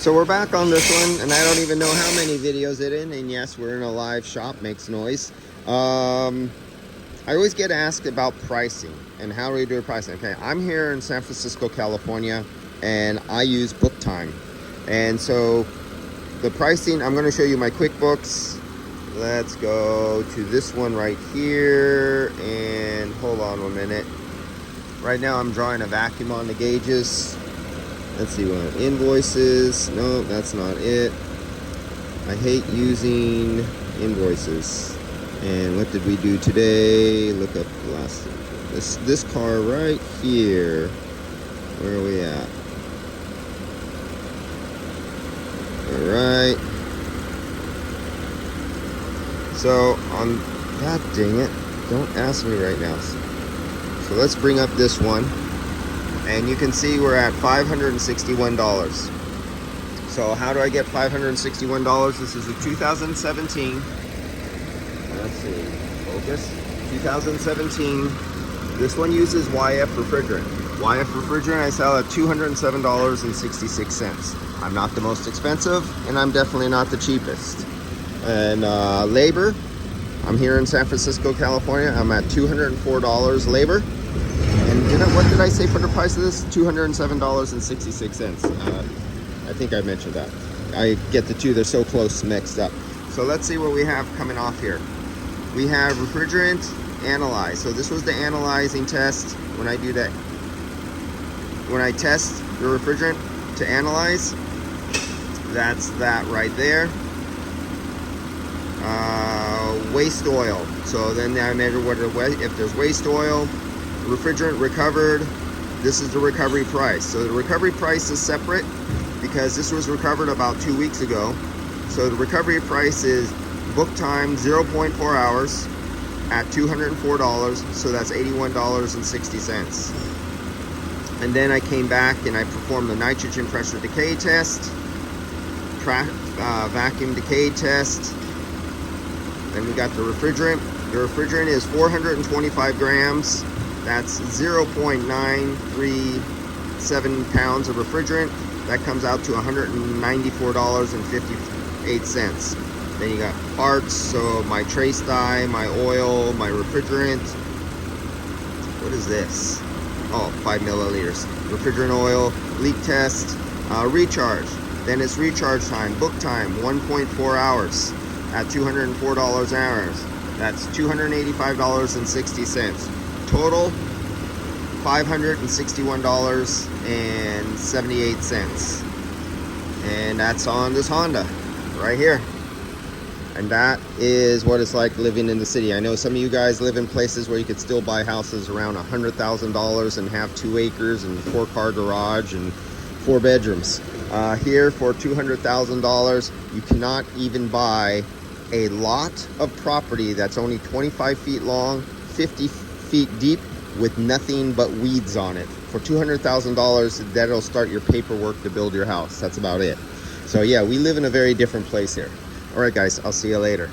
So we're back on this one, and I don't even know how many videos it in. And yes, we're in a live shop, makes noise. I always get asked about pricing and how do we do pricing. Okay, I'm here in San Francisco, California, and I use BookTime. And so the pricing, I'm going to show you my QuickBooks. Let's go to this one right here, and hold on 1 minute. Right now I'm drawing a vacuum on the gauges. Let's see what invoices. No, that's not it. I hate using invoices. And what did we do today? Look up the last this car right here. Where are we at? All right. So on that, dang it, don't ask me right now. So let's bring up this one. And you can see we're at $561. So how do I get $561? This is a 2017. Let's see, focus. 2017. This one uses YF refrigerant. YF refrigerant I sell at $207.66. I'm not the most expensive, and I'm definitely not the cheapest. And labor, I'm here in San Francisco, California. I'm at $204 labor. And what did I say for the price of this? $207.66. I think I mentioned that. I get the two, they're so close mixed up. So let's see what we have coming off here. We have refrigerant analyze. So this was the analyzing test. When I do that, when I test the refrigerant to analyze, that's that right there. Waste oil. So then I measure if there's waste oil. Refrigerant recovered, this is the recovery price. So the recovery price is separate because this was recovered about 2 weeks ago. So the recovery price is book time 0.4 hours at $204, so that's $81.60. And then I came back and I performed the nitrogen pressure decay test, vacuum decay test. Then we got the refrigerant. The refrigerant is 425 grams. That's 0.937 pounds of refrigerant. That comes out to $194.58. Then you got parts, so my trace dye, my oil, my refrigerant. What is this? Oh, 5 milliliters. Refrigerant oil, leak test, recharge. Then it's recharge time, book time, 1.4 hours at $204 an hour. That's $285.60. Total $561.78, and that's on this Honda right here. And that is what it's like living in the city. I know some of you guys live in places where you could still buy houses around $100,000 and have 2 acres and 4-car garage and 4 bedrooms. Here for $200,000, you cannot even buy a lot of property that's only 25 feet long, 50 feet deep, with nothing but weeds on it. For $200,000, that'll start your paperwork to build your house. That's about it. So yeah, we live in a very different place here. All right, guys, I'll see you later.